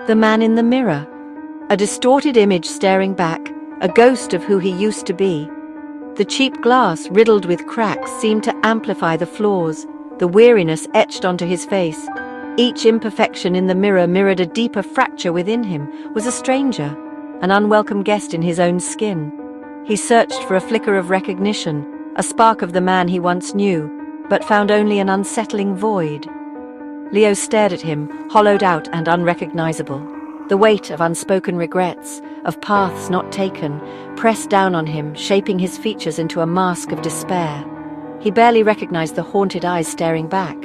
The man in the mirror. A distorted image staring back, a ghost of who he used to be. The cheap glass, riddled with cracks, seemed to amplify the flaws, the weariness etched onto his face. Each imperfection in the mirror mirrored a deeper fracture within him, was a stranger, an unwelcome guest in his own skin. He searched for a flicker of recognition, a spark of the man he once knew, but found only an unsettling void. Leo stared at him, hollowed out and unrecognizable. The weight of unspoken regrets, of paths not taken, pressed down on him, shaping his features into a mask of despair. He barely recognized the haunted eyes staring back.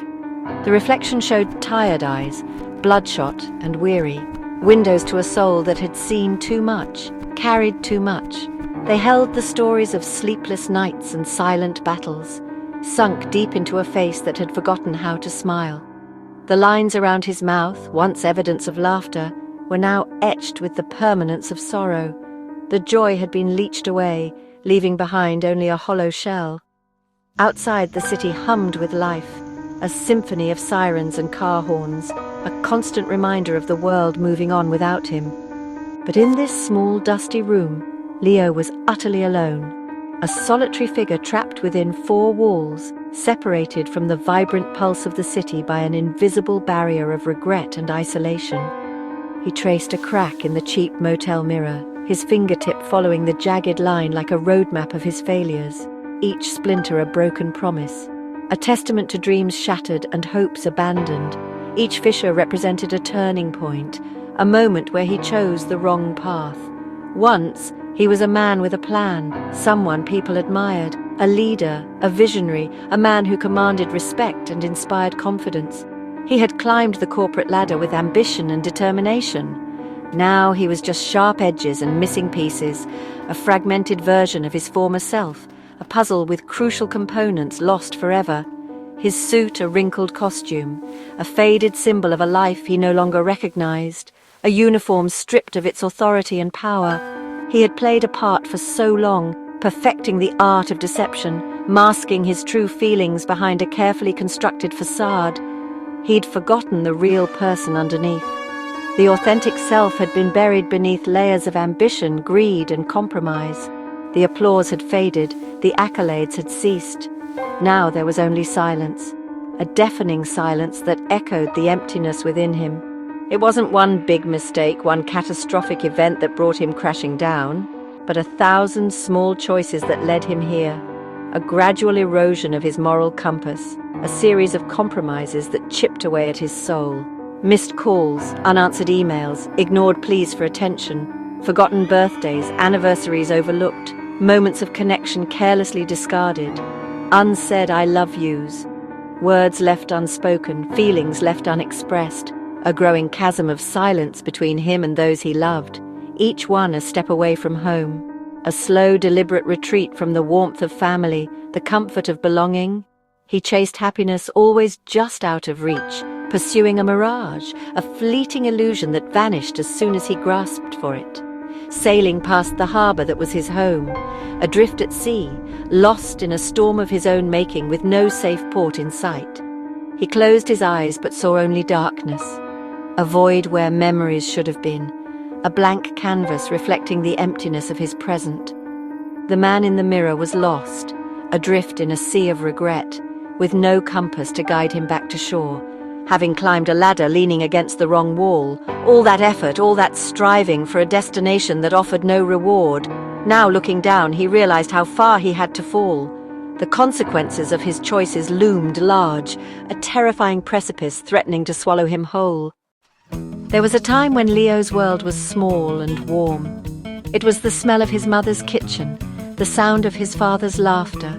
The reflection showed tired eyes, bloodshot and weary, windows to a soul that had seen too much, carried too much. They held the stories of sleepless nights and silent battles, sunk deep into a face that had forgotten how to smile. The lines around his mouth, once evidence of laughter, were now etched with the permanence of sorrow. The joy had been leached away, leaving behind only a hollow shell. Outside, the city hummed with life, a symphony of sirens and car horns, a constant reminder of the world moving on without him. But in this small, dusty room, Leo was utterly alone, a solitary figure trapped within four walls, separated from the vibrant pulse of the city by an invisible barrier of regret and isolation. He traced a crack in the cheap motel mirror, his fingertip following the jagged line like a roadmap of his failures, each splinter a broken promise, a testament to dreams shattered and hopes abandoned. Each fissure represented a turning point, a moment where he chose the wrong path. Once, he was a man with a plan, someone people admired, a leader, a visionary, a man who commanded respect and inspired confidence. He had climbed the corporate ladder with ambition and determination. Now he was just sharp edges and missing pieces, a fragmented version of his former self, a puzzle with crucial components lost forever. His suit a wrinkled costume, a faded symbol of a life he no longer recognized, a uniform stripped of its authority and power. He had played a part for so long, perfecting the art of deception, masking his true feelings behind a carefully constructed facade. He'd forgotten the real person underneath. The authentic self had been buried beneath layers of ambition, greed, and compromise. The applause had faded, the accolades had ceased. Now there was only silence, a deafening silence that echoed the emptiness within him. It wasn't one big mistake, one catastrophic event that brought him crashing down, but 1,000 small choices that led him here. A gradual erosion of his moral compass, a series of compromises that chipped away at his soul. Missed calls, unanswered emails, ignored pleas for attention, forgotten birthdays, anniversaries overlooked, moments of connection carelessly discarded, unsaid I love yous, words left unspoken, feelings left unexpressed, a growing chasm of silence between him and those he loved, each one a step away from home, a slow, deliberate retreat from the warmth of family, the comfort of belonging. He chased happiness always just out of reach, pursuing a mirage, a fleeting illusion that vanished as soon as he grasped for it. Sailing past the harbour that was his home, adrift at sea, lost in a storm of his own making with no safe port in sight. He closed his eyes but saw only darkness, a void where memories should have been, a blank canvas reflecting the emptiness of his present. The man in the mirror was lost, adrift in a sea of regret, with no compass to guide him back to shore, having climbed a ladder leaning against the wrong wall, all that effort, all that striving for a destination that offered no reward. Now looking down, he realized how far he had to fall. The consequences of his choices loomed large, a terrifying precipice threatening to swallow him whole. There was a time when Leo's world was small and warm. It was the smell of his mother's kitchen, the sound of his father's laughter.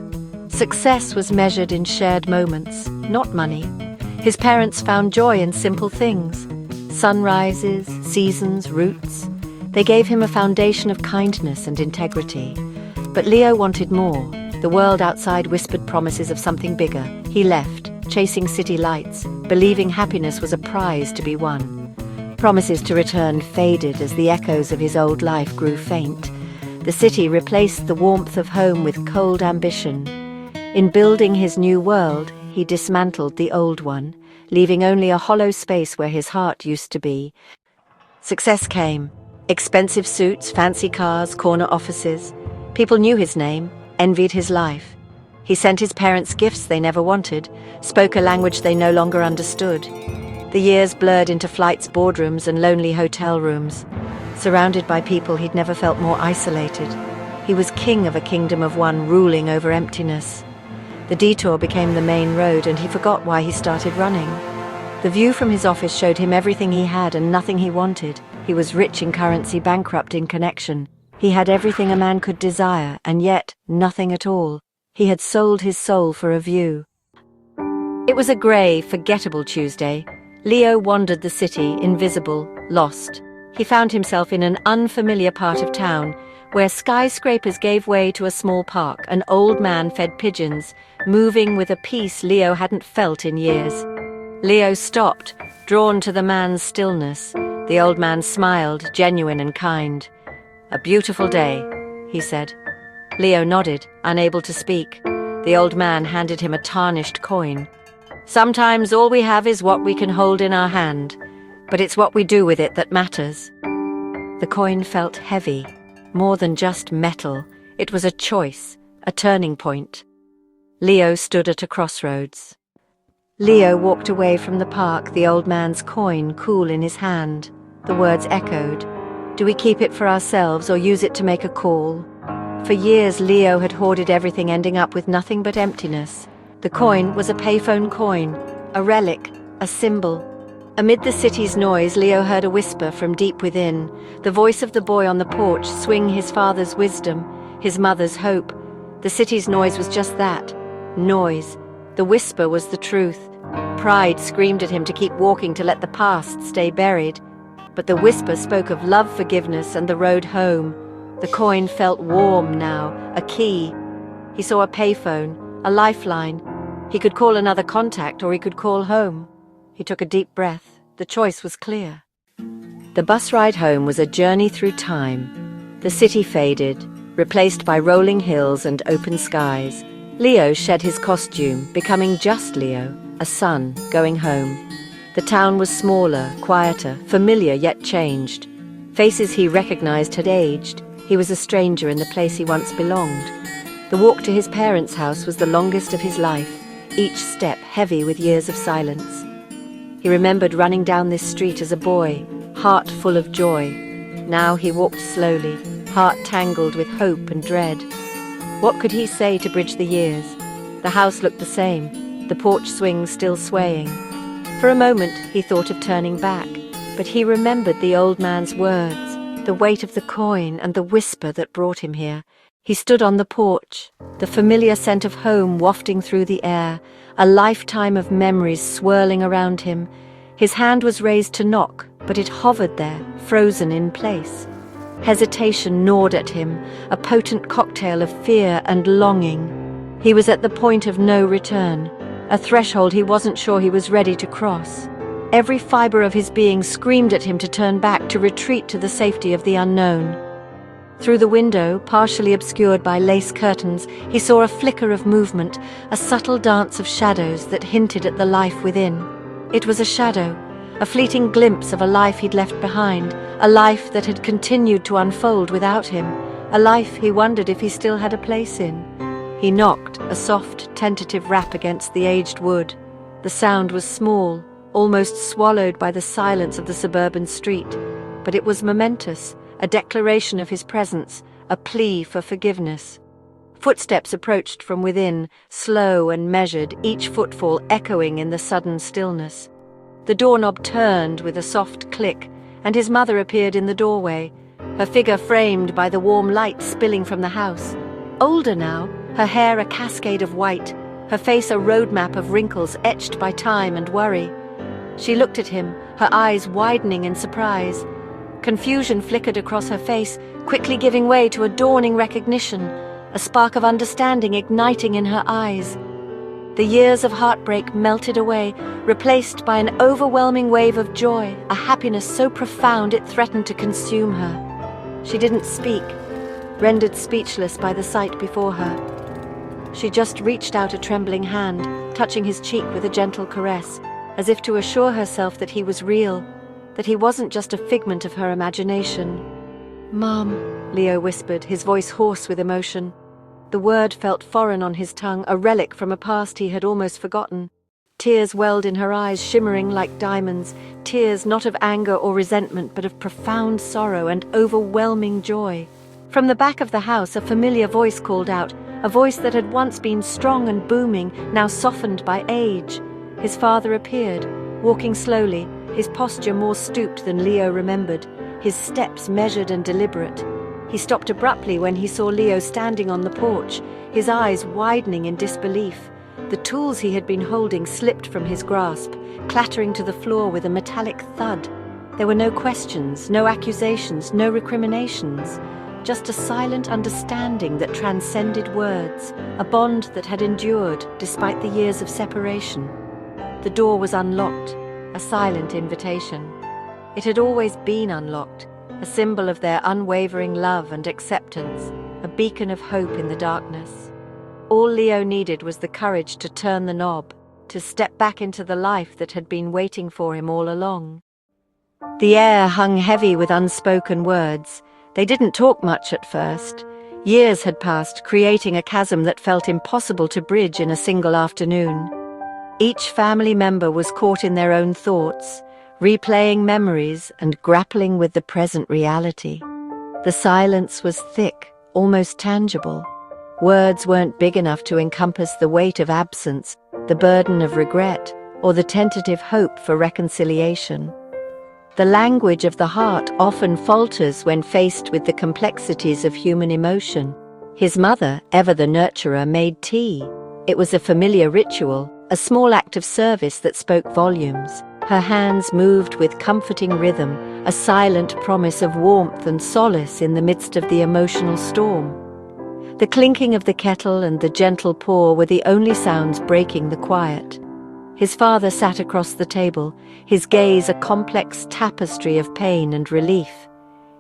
Success was measured in shared moments, not money. His parents found joy in simple things, sunrises, seasons, roots. They gave him a foundation of kindness and integrity. But Leo wanted more. The world outside whispered promises of something bigger. He left, chasing city lights, believing happiness was a prize to be won. Promises to return faded as the echoes of his old life grew faint. The city replaced the warmth of home with cold ambition. In building his new world, he dismantled the old one, leaving only a hollow space where his heart used to be. Success came. Expensive suits, fancy cars, corner offices. People knew his name, envied his life. He sent his parents gifts they never wanted, spoke a language they no longer understood. The years blurred into flights, boardrooms, and lonely hotel rooms. Surrounded by people, he'd never felt more isolated. He was king of a kingdom of one, ruling over emptiness. The detour became the main road, and he forgot why he started running. The view from his office showed him everything he had and nothing he wanted. He was rich in currency, bankrupt in connection. He had everything a man could desire, and yet nothing at all. He had sold his soul for a view. It was a grey, forgettable Tuesday. Leo wandered the city, invisible, lost. He found himself in an unfamiliar part of town, where skyscrapers gave way to a small park. An old man fed pigeons, moving with a peace Leo hadn't felt in years. Leo stopped, drawn to the man's stillness. The old man smiled, genuine and kind. "A beautiful day," he said. Leo nodded, unable to speak. The old man handed him a tarnished coin. "Sometimes all we have is what we can hold in our hand, but it's what we do with it that matters." The coin felt heavy, more than just metal. It was a choice, a turning point. Leo stood at a crossroads. Leo walked away from the park, the old man's coin cool in his hand. The words echoed. Do we keep it for ourselves or use it to make a call? For years, Leo had hoarded everything, ending up with nothing but emptiness. The coin was a payphone coin, a relic, a symbol. Amid the city's noise, Leo heard a whisper from deep within, the voice of the boy on the porch swing his father's wisdom, his mother's hope. The city's noise was just that, noise. The whisper was the truth. Pride screamed at him to keep walking, to let the past stay buried. But the whisper spoke of love, forgiveness, and the road home. The coin felt warm now, a key. He saw a payphone, a lifeline. He could call another contact, or he could call home. He took a deep breath. The choice was clear. The bus ride home was a journey through time. The city faded, replaced by rolling hills and open skies. Leo shed his costume, becoming just Leo, a son going home. The town was smaller, quieter, familiar yet changed. Faces he recognized had aged. He was a stranger in the place he once belonged. The walk to his parents' house was the longest of his life, each step heavy with years of silence. He remembered running down this street as a boy, heart full of joy. Now he walked slowly, heart tangled with hope and dread. What could he say to bridge the years? The house looked the same, the porch swings still swaying. For a moment he thought of turning back, but he remembered the old man's words, the weight of the coin and the whisper that brought him here. He stood on the porch, the familiar scent of home wafting through the air, a lifetime of memories swirling around him. His hand was raised to knock, but it hovered there, frozen in place. Hesitation gnawed at him, a potent cocktail of fear and longing. He was at the point of no return, a threshold he wasn't sure he was ready to cross. Every fiber of his being screamed at him to turn back, to retreat to the safety of the unknown. Through the window, partially obscured by lace curtains, he saw a flicker of movement, a subtle dance of shadows that hinted at the life within. It was a shadow, a fleeting glimpse of a life he'd left behind, a life that had continued to unfold without him, a life he wondered if he still had a place in. He knocked, a soft, tentative rap against the aged wood. The sound was small, almost swallowed by the silence of the suburban street, but it was momentous, a declaration of his presence, a plea for forgiveness. Footsteps approached from within, slow and measured, each footfall echoing in the sudden stillness. The doorknob turned with a soft click, and his mother appeared in the doorway, her figure framed by the warm light spilling from the house. Older now, her hair a cascade of white, her face a roadmap of wrinkles etched by time and worry. She looked at him, her eyes widening in surprise. Confusion flickered across her face, quickly giving way to a dawning recognition, a spark of understanding igniting in her eyes. The years of heartbreak melted away, replaced by an overwhelming wave of joy, a happiness so profound it threatened to consume her. She didn't speak, rendered speechless by the sight before her. She just reached out a trembling hand, touching his cheek with a gentle caress, as if to assure herself that he was real, that he wasn't just a figment of her imagination. "Mom," Leo whispered, his voice hoarse with emotion. The word felt foreign on his tongue, a relic from a past he had almost forgotten. Tears welled in her eyes, shimmering like diamonds, tears not of anger or resentment, but of profound sorrow and overwhelming joy. From the back of the house, a familiar voice called out, a voice that had once been strong and booming, now softened by age. His father appeared, walking slowly, his posture more stooped than Leo remembered, his steps measured and deliberate. He stopped abruptly when he saw Leo standing on the porch, his eyes widening in disbelief. The tools he had been holding slipped from his grasp, clattering to the floor with a metallic thud. There were no questions, no accusations, no recriminations, just a silent understanding that transcended words, a bond that had endured despite the years of separation. The door was unlocked, a silent invitation. It had always been unlocked, a symbol of their unwavering love and acceptance, a beacon of hope in the darkness. All Leo needed was the courage to turn the knob, to step back into the life that had been waiting for him all along. The air hung heavy with unspoken words. They didn't talk much at first. Years had passed, creating a chasm that felt impossible to bridge in a single afternoon. Each family member was caught in their own thoughts, replaying memories and grappling with the present reality. The silence was thick, almost tangible. Words weren't big enough to encompass the weight of absence, the burden of regret, or the tentative hope for reconciliation. The language of the heart often falters when faced with the complexities of human emotion. His mother, ever the nurturer, made tea. It was a familiar ritual, a small act of service that spoke volumes. Her hands moved with comforting rhythm, a silent promise of warmth and solace in the midst of the emotional storm. The clinking of the kettle and the gentle pour were the only sounds breaking the quiet. His father sat across the table, his gaze a complex tapestry of pain and relief.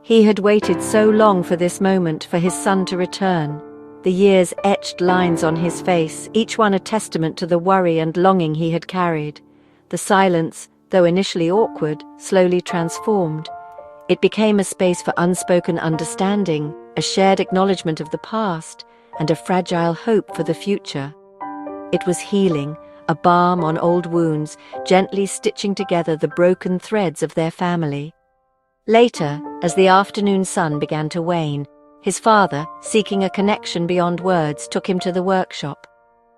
He had waited so long for this moment, for his son to return. The years etched lines on his face, each one a testament to the worry and longing he had carried. The silence, though initially awkward, slowly transformed. It became a space for unspoken understanding, a shared acknowledgement of the past, and a fragile hope for the future. It was healing, a balm on old wounds, gently stitching together the broken threads of their family. Later, as the afternoon sun began to wane, his father, seeking a connection beyond words, took him to the workshop.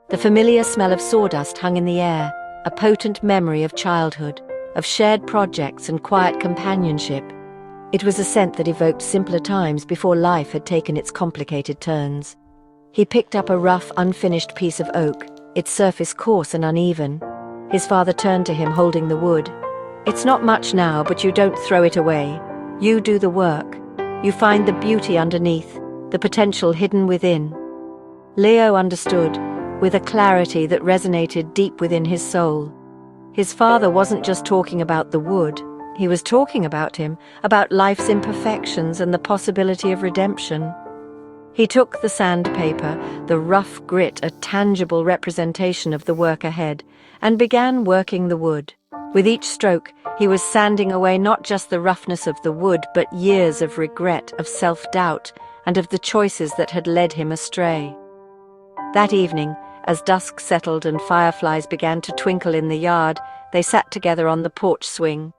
The familiar smell of sawdust hung in the air, a potent memory of childhood, of shared projects and quiet companionship. It was a scent that evoked simpler times before life had taken its complicated turns. He picked up a rough, unfinished piece of oak, its surface coarse and uneven. His father turned to him, holding the wood. "It's not much now, but you don't throw it away. You do the work. You find the beauty underneath, the potential hidden within." Leo understood, with a clarity that resonated deep within his soul. His father wasn't just talking about the wood. He was talking about him, about life's imperfections and the possibility of redemption. He took the sandpaper, the rough grit, a tangible representation of the work ahead, and began working the wood. With each stroke, he was sanding away not just the roughness of the wood, but years of regret, of self-doubt, and of the choices that had led him astray. That evening, as dusk settled and fireflies began to twinkle in the yard, they sat together on the porch swing.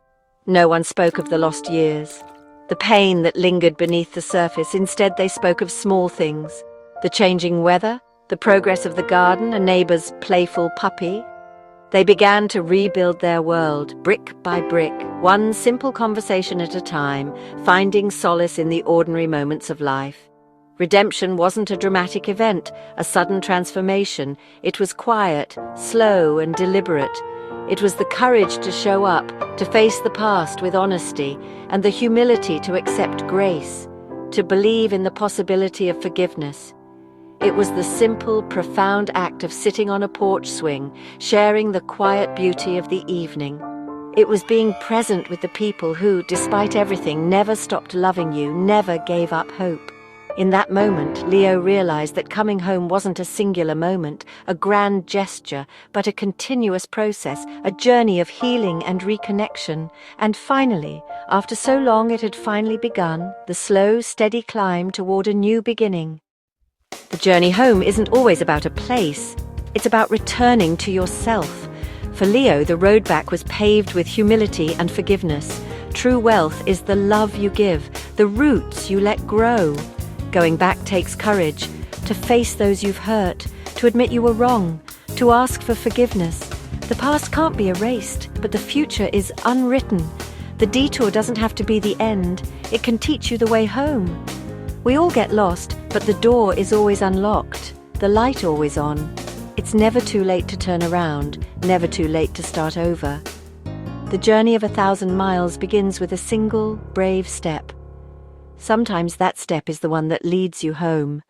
No one spoke of the lost years, the pain that lingered beneath the surface. Instead, they spoke of small things: the changing weather, the progress of the garden, a neighbor's playful puppy. They began to rebuild their world, brick by brick, one simple conversation at a time, finding solace in the ordinary moments of life. Redemption wasn't a dramatic event, a sudden transformation. It was quiet, slow, and deliberate. It was the courage to show up, to face the past with honesty, and the humility to accept grace, to believe in the possibility of forgiveness. It was the simple, profound act of sitting on a porch swing, sharing the quiet beauty of the evening. It was being present with the people who, despite everything, never stopped loving you, never gave up hope. In that moment, Leo realized that coming home wasn't a singular moment, a grand gesture, but a continuous process, a journey of healing and reconnection. And finally, after so long it had finally begun, the slow, steady climb toward a new beginning. The journey home isn't always about a place, it's about returning to yourself. For Leo, the road back was paved with humility and forgiveness. True wealth is the love you give, the roots you let grow. Going back takes courage, to face those you've hurt, to admit you were wrong, to ask for forgiveness. The past can't be erased, but the future is unwritten. The detour doesn't have to be the end, it can teach you the way home. We all get lost, but the door is always unlocked, the light always on. It's never too late to turn around, never too late to start over. The journey of 1,000 miles begins with a single, brave step. Sometimes that step is the one that leads you home.